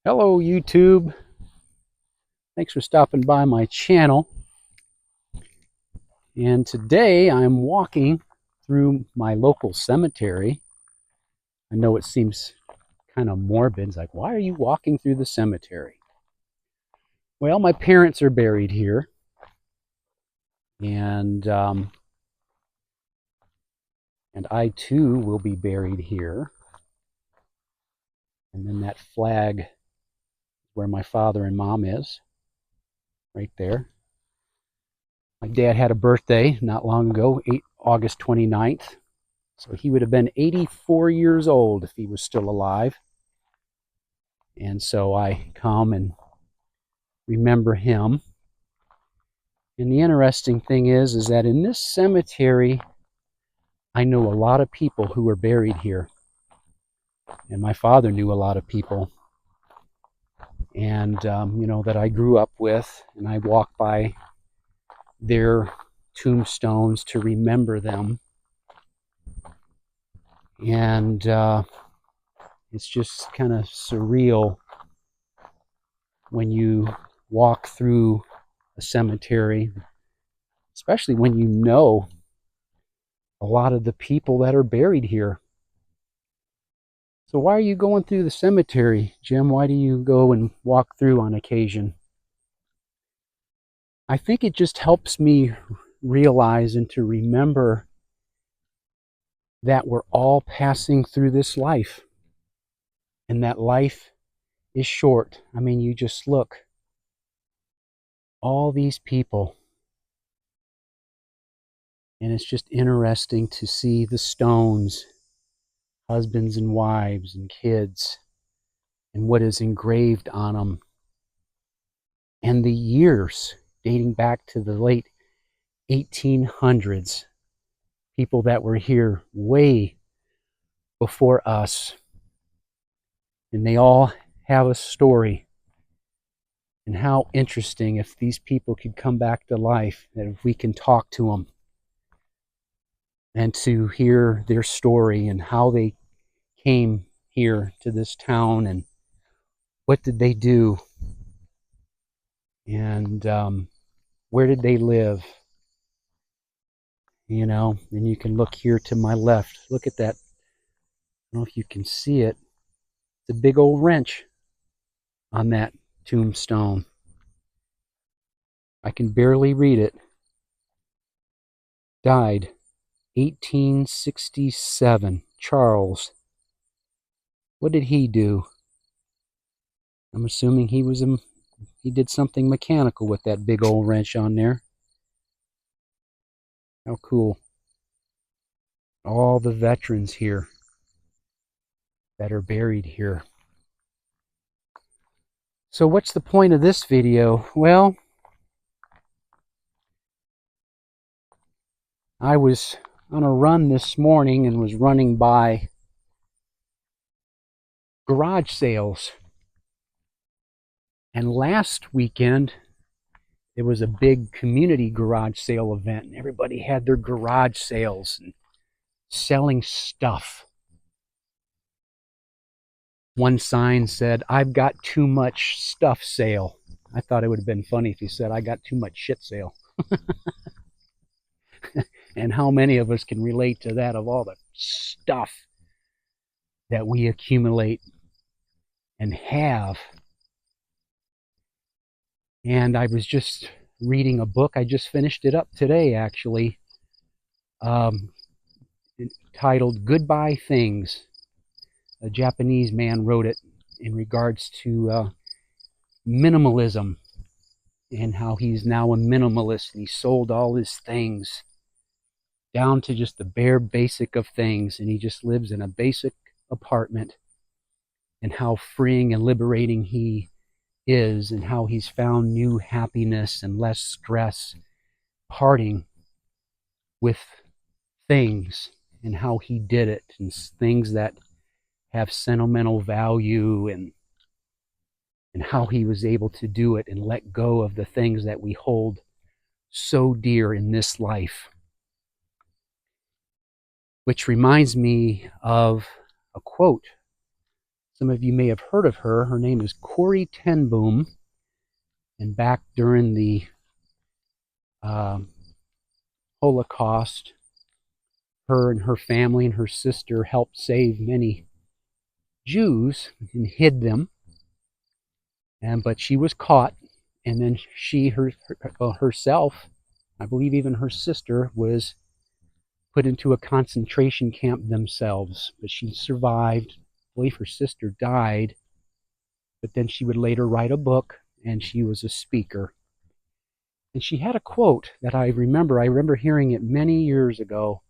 Hello YouTube, thanks for stopping by my channel. And today I'm walking through my local cemetery. I know it seems kind of morbid. It's like, why are you walking through the cemetery? Well, my parents are buried here, and I too will be buried here. And then that flag where my father and mom is, right there. My dad had a birthday not long ago, August 29th. So he would have been 84 years old if he was still alive. And so I come and remember him. And the interesting thing is that in this cemetery, I know a lot of people who were buried here. And my father knew a lot of people. And, that I grew up with. And I walk by their tombstones to remember them. And it's just kind of surreal when you walk through a cemetery, especially when you know a lot of the people that are buried here. So why are you going through the cemetery, Jim? Why do you go and walk through on occasion? I think it just helps me realize and to remember that we're all passing through this life, and that life is short. I mean, you just look, all these people, and it's just interesting to see the stones, husbands and wives and kids, and what is engraved on them, and the years dating back to the late 1800s, people that were here way before us, and they all have a story. And how interesting if these people could come back to life, that if we can talk to them and to hear their story and how they came here to this town and what did they do, and where did they live, and you can look here to my left. Look at that. I don't know if you can see it. It's a big old wrench on that tombstone. I can barely read it. Died 1867. Charles. What did he do? I'm assuming he did something mechanical with that big old wrench on there. How cool. All the veterans here that are buried here. So what's the point of this video? Well, I was on a run this morning and was running by garage sales. And last weekend, there was a big community garage sale event, and everybody had their garage sales and selling stuff. One sign said, "I've got too much stuff sale." I thought it would have been funny if he said, "I got too much shit sale." And how many of us can relate to that, of all the stuff that we accumulate and have? And I was just reading a book. I just finished it up today, actually, titled Goodbye Things. A Japanese man wrote it in regards to minimalism, and how he's now a minimalist, and he sold all his things down to just the bare basic of things, and he just lives in a basic apartment, and how freeing and liberating he is, and how he's found new happiness and less stress parting with things, and how he did it, and things that have sentimental value, and how he was able to do it and let go of the things that we hold so dear in this life. Which reminds me of a quote Some of you may have heard of her. Her name is Corrie ten Boom. And back during the uh, Holocaust, her and her family and her sister helped save many Jews and hid them. But she was caught, and then herself, I believe even her sister, was put into a concentration camp themselves. But she survived. I believe her sister died, but then she would later write a book, and she was a speaker. And she had a quote that I remember. I remember hearing it many years ago.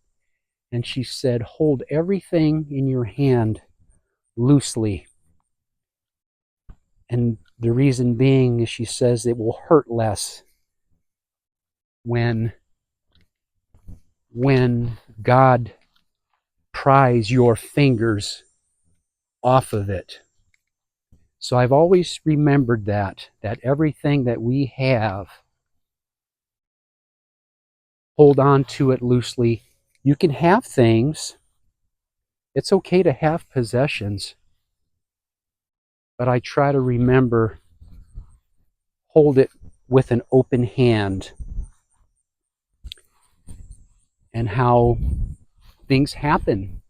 And she said, "Hold everything in your hand loosely." And the reason being is she says it will hurt less when God pries your fingers off of it. So I've always remembered that everything that we have, hold on to it loosely. You can have things. It's okay to have possessions. But I try to remember, hold it with an open hand, and how things happen.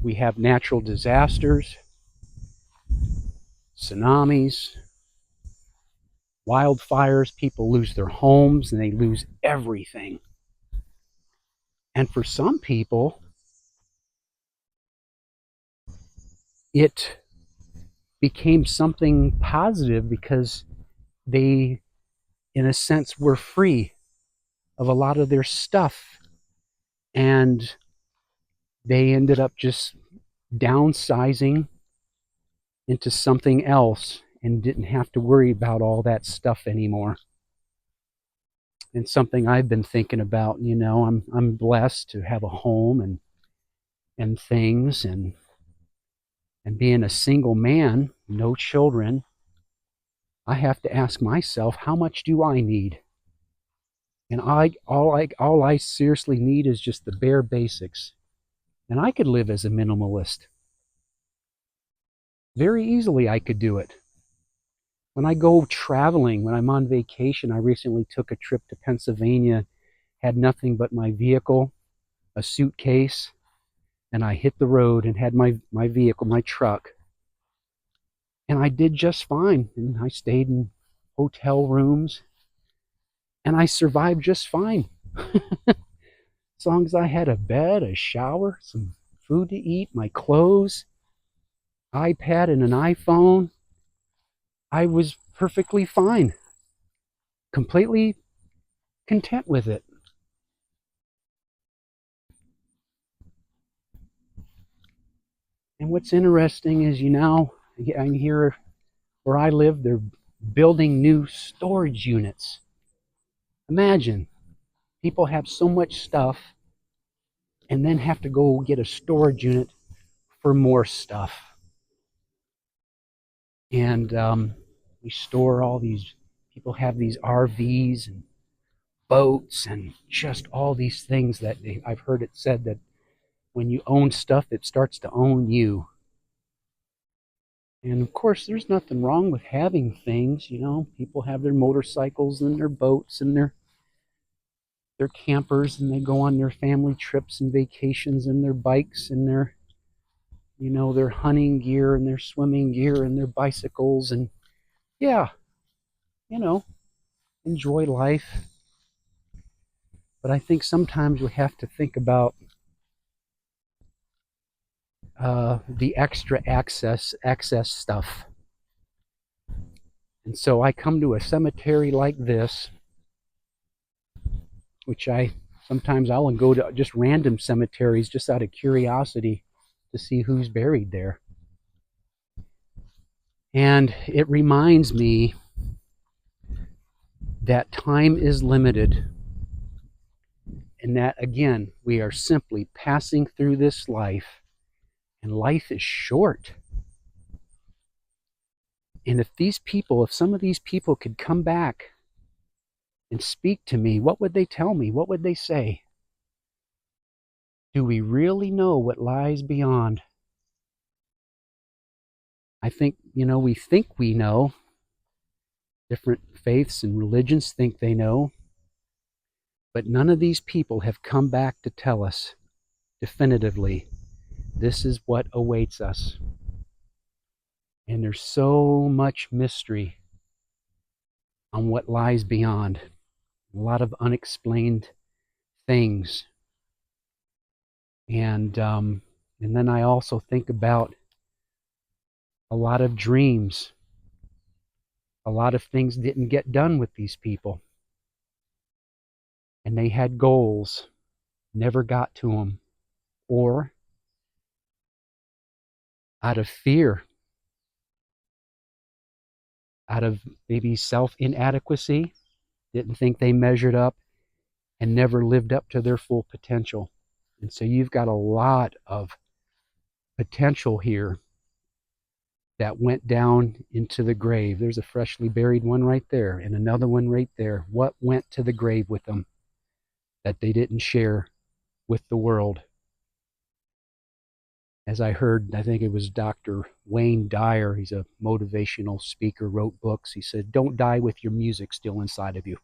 We have natural disasters, tsunamis, wildfires. People lose their homes and they lose everything. And for some people, it became something positive because they, in a sense, were free of a lot of their stuff. And they ended up just downsizing into something else and didn't have to worry about all that stuff anymore. And something I've been thinking about, I'm blessed to have a home and things, and being a single man, no children, I have to ask myself, how much do I need? And all I seriously need is just the bare basics. And I could live as a minimalist. Very easily I could do it. When I go traveling, when I'm on vacation, I recently took a trip to Pennsylvania, had nothing but my vehicle, a suitcase, and I hit the road and had my vehicle, my truck. And I did just fine. And I stayed in hotel rooms, and I survived just fine. As long as I had a bed, a shower, some food to eat, my clothes, iPad, and an iPhone, I was perfectly fine. Completely content with it. And what's interesting is, I'm here where I live, they're building new storage units. Imagine, people have so much stuff and then have to go get a storage unit for more stuff. And we store all these, people have these RVs and boats and just all these things that I've heard it said that when you own stuff, it starts to own you. And of course, there's nothing wrong with having things. People have their motorcycles and their boats and their campers, and they go on their family trips and vacations, and their bikes and their hunting gear and their swimming gear and their bicycles, and yeah, you know, enjoy life. But I think sometimes we have to think about the extra access stuff. And so I come to a cemetery like this, which I'll go to just random cemeteries just out of curiosity to see who's buried there. And it reminds me that time is limited, and that, again, we are simply passing through this life, and life is short. And if some of these people could come back and speak to me, what would they tell me? What would they say? Do we really know what lies beyond? I think, we think we know. Different faiths and religions think they know. But none of these people have come back to tell us definitively this is what awaits us. And there's so much mystery on what lies beyond. A lot of unexplained things. And then I also think about a lot of dreams. A lot of things didn't get done with these people. And they had goals, never got to them. Or out of fear, out of maybe self-inadequacy, didn't think they measured up, and never lived up to their full potential. And so you've got a lot of potential here that went down into the grave. There's a freshly buried one right there, and another one right there. What went to the grave with them that they didn't share with the world? As I heard, I think it was Dr. Wayne Dyer, he's a motivational speaker, wrote books. He said, don't die with your music still inside of you.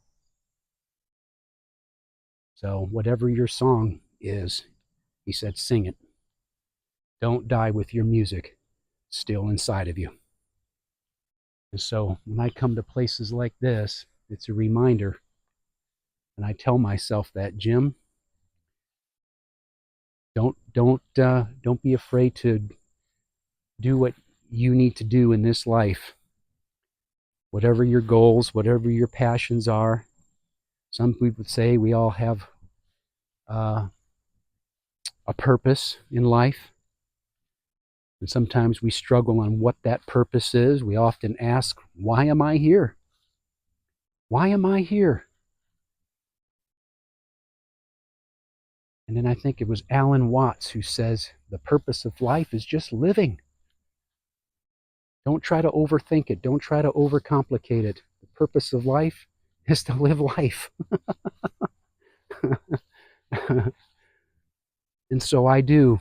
So whatever your song is, he said, sing it. Don't die with your music still inside of you. And so when I come to places like this, it's a reminder. And I tell myself that, Jim, don't be afraid to do what you need to do in this life. Whatever your goals, whatever your passions are. Some people say we all have a purpose in life. And sometimes we struggle on what that purpose is. We often ask, why am I here? Why am I here? And then I think it was Alan Watts who says, the purpose of life is just living. Don't try to overthink it. Don't try to overcomplicate it. The purpose of life is to live life. And so I do.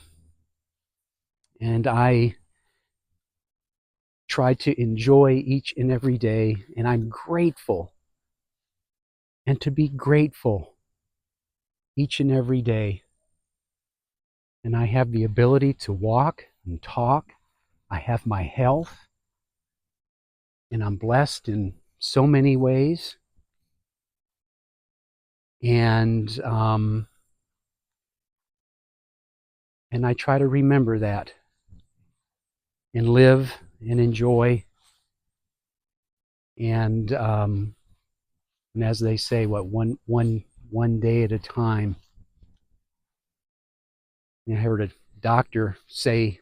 And I try to enjoy each and every day. And I'm grateful. And to be grateful each and every day. And I have the ability to walk and talk. I have my health. And I'm blessed in so many ways. And I try to remember that and live and enjoy. And as they say, one day at a time. And I heard a doctor say,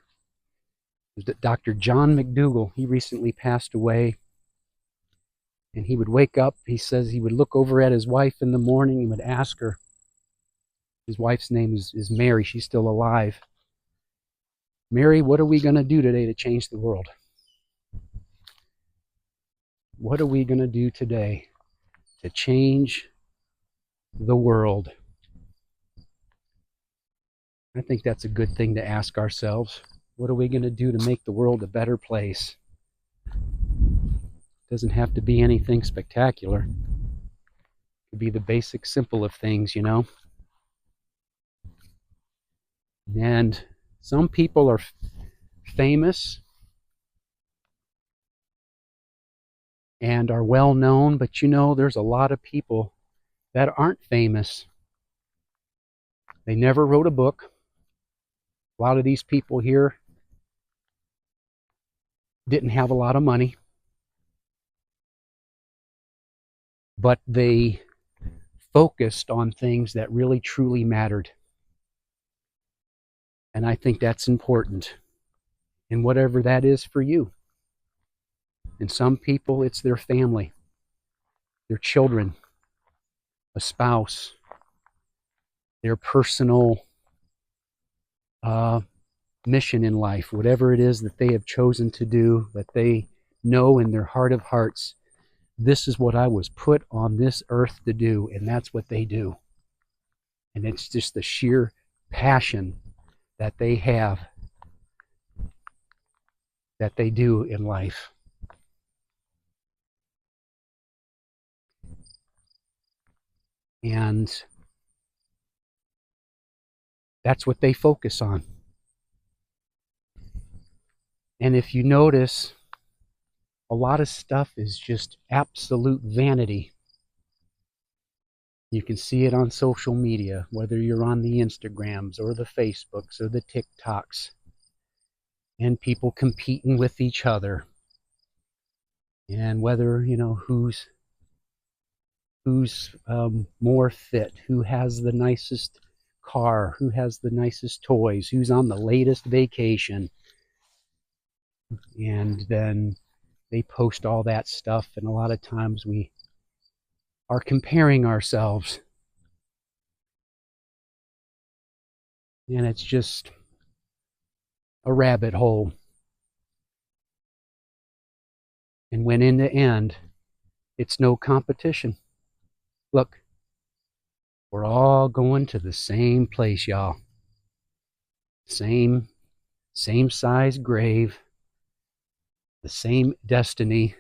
Dr. John McDougall, he recently passed away. And he would wake up, he says he would look over at his wife in the morning and would ask her, his wife's name is Mary, she's still alive. Mary, what are we going to do today to change the world? What are we going to do today to change the world? I think that's a good thing to ask ourselves. What are we going to do to make the world a better place? It doesn't have to be anything spectacular. It could be the basic, simple of things, And some people are famous and are well known, but there's a lot of people that aren't famous. They never wrote a book. A lot of these people here didn't have a lot of money, but they focused on things that really truly mattered. And I think that's important. And whatever that is for you. And some people, it's their family, their children, a spouse, their personal mission in life, whatever it is that they have chosen to do, that they know in their heart of hearts, this is what I was put on this earth to do, and that's what they do. And it's just the sheer passion that they have that they do in life. And that's what they focus on. And if you notice, a lot of stuff is just absolute vanity. You can see it on social media, whether you're on the Instagrams or the Facebooks or the TikToks, and people competing with each other, and whether, who's more fit, who has the nicest car, who has the nicest toys, who's on the latest vacation. And then they post all that stuff, and a lot of times we are comparing ourselves, and it's just a rabbit hole. And when in the end, it's no competition. Look, we're all going to the same place, y'all. Same size grave, the same destiny.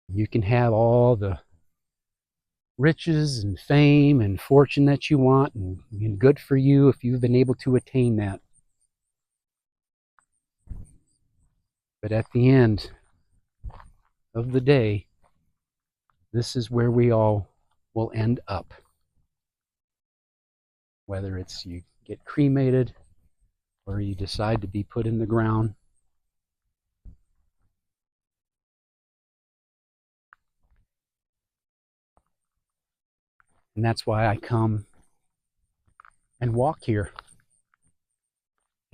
You can have all the riches and fame and fortune that you want, and good for you if you've been able to attain that. But at the end of the day, this is where we all will end up. Whether it's you get cremated or you decide to be put in the ground. And that's why I come and walk here.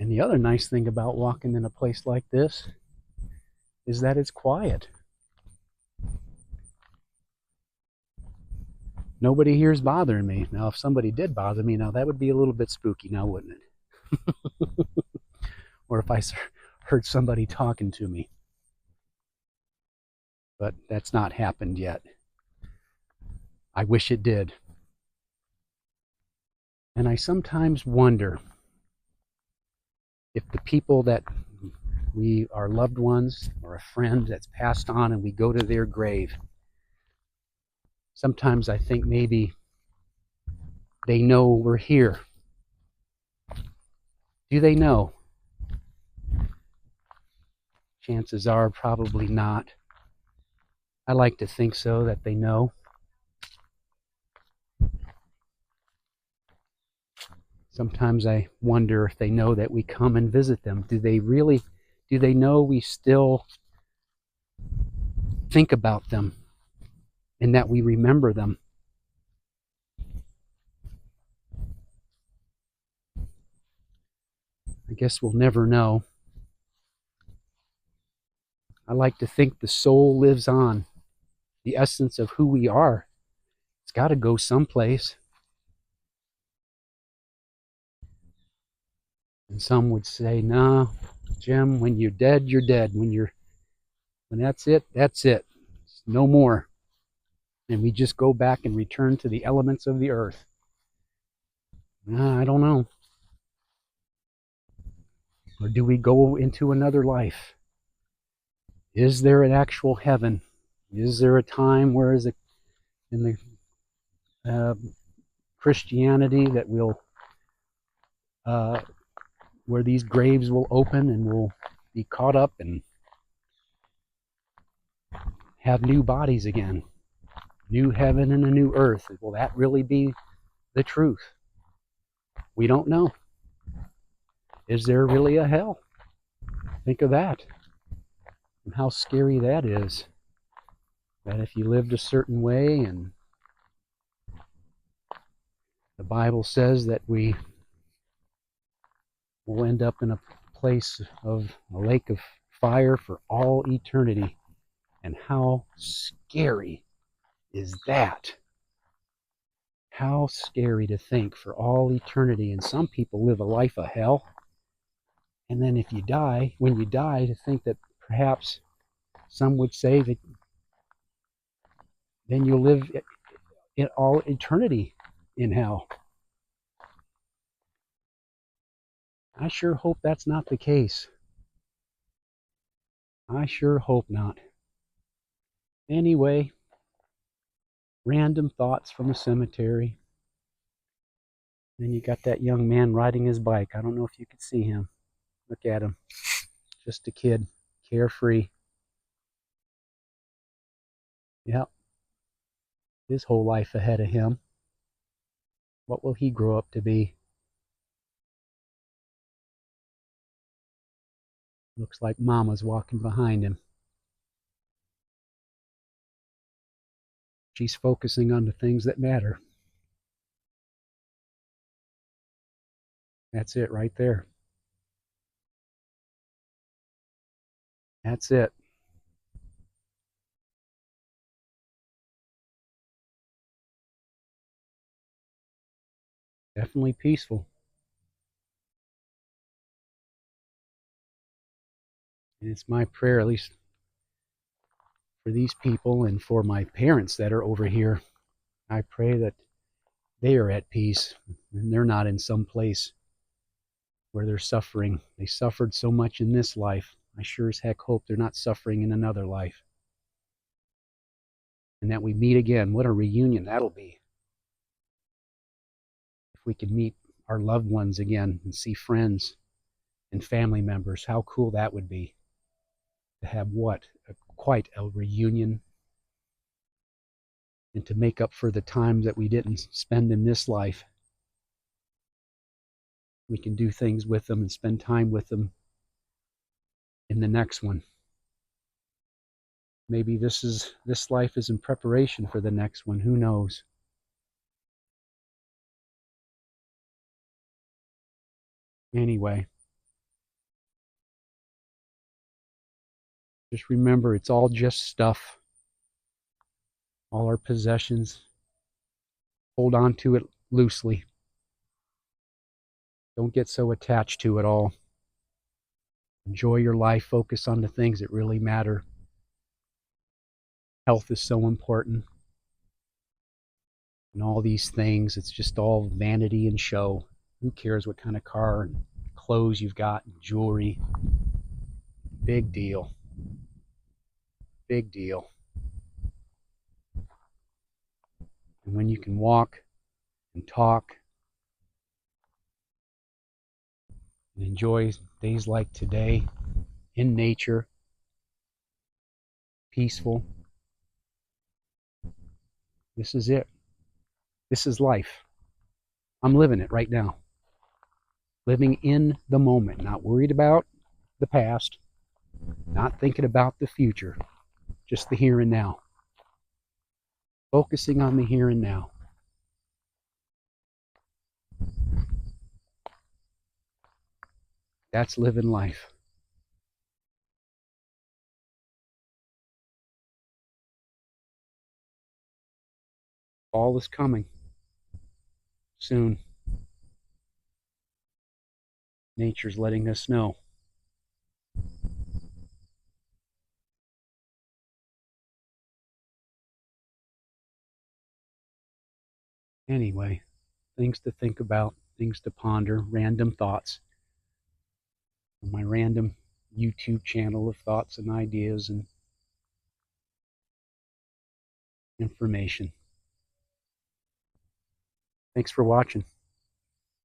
And the other nice thing about walking in a place like this is that it's quiet. Nobody here is bothering me. Now, if somebody did bother me, now that would be a little bit spooky now, wouldn't it? Or if I heard somebody talking to me. But that's not happened yet. I wish it did. And I sometimes wonder if the people that our loved ones or a friend that's passed on and we go to their grave, sometimes I think maybe they know we're here. Do they know? Chances are probably not. I like to think so, that they know. Sometimes I wonder if they know that we come and visit them. Do they know we still think about them and that we remember them? I guess we'll never know. I like to think the soul lives on. The essence of who we are. It's got to go someplace. And some would say, "No, Jim, when you're dead, you're dead. When that's it, that's it. No more." And we just go back and return to the elements of the earth. I don't know. Or do we go into another life? Is there an actual heaven? Is there a time where is it in the Christianity that where these graves will open and we'll be caught up and have new bodies again? New heaven and a new earth. Will that really be the truth? We don't know. Is there really a hell? Think of that. And how scary that is. That if you lived a certain way, and the Bible says that we will end up in a place of a lake of fire for all eternity. And how scary is that? How scary to think for all eternity. And some people live a life of hell. And then when you die, to think that perhaps some would say that then you'll live in all eternity in hell. I sure hope that's not the case. I sure hope not. Anyway, random thoughts from a cemetery. Then you got that young man riding his bike. I don't know if you could see him. Look at him. Just a kid, carefree. Yep, his whole life ahead of him. What will he grow up to be? Looks like Mama's walking behind him. She's focusing on the things that matter. That's it right there. That's it. Definitely peaceful. And it's my prayer, at least for these people and for my parents that are over here. I pray that they are at peace and they're not in some place where they're suffering. They suffered so much in this life. I sure as heck hope they're not suffering in another life. And that we meet again. What a reunion that'll be. If we can meet our loved ones again and see friends and family members, how cool that would be. To have quite a reunion, and to make up for the time that we didn't spend in this life. We can do things with them and spend time with them in the next one. Maybe this life is in preparation for the next one. Who knows? Anyway, just remember it's all just stuff. All our possessions. Hold on to it loosely. Don't get so attached to it all. Enjoy your life. Focus on the things that really matter. Health is so important. And all these things, it's just all vanity and show. Who cares what kind of car and clothes you've got and jewelry? Big deal. Big deal. And when you can walk and talk and enjoy days like today in nature, peaceful, this is it. This is life. I'm living it right now. Living in the moment, not worried about the past, not thinking about the future, just the here and now. Focusing on the here and now. That's living life. Fall is coming soon. Nature's letting us know. Anyway, things to think about, things to ponder, random thoughts. My random YouTube channel of thoughts and ideas and information. Thanks for watching.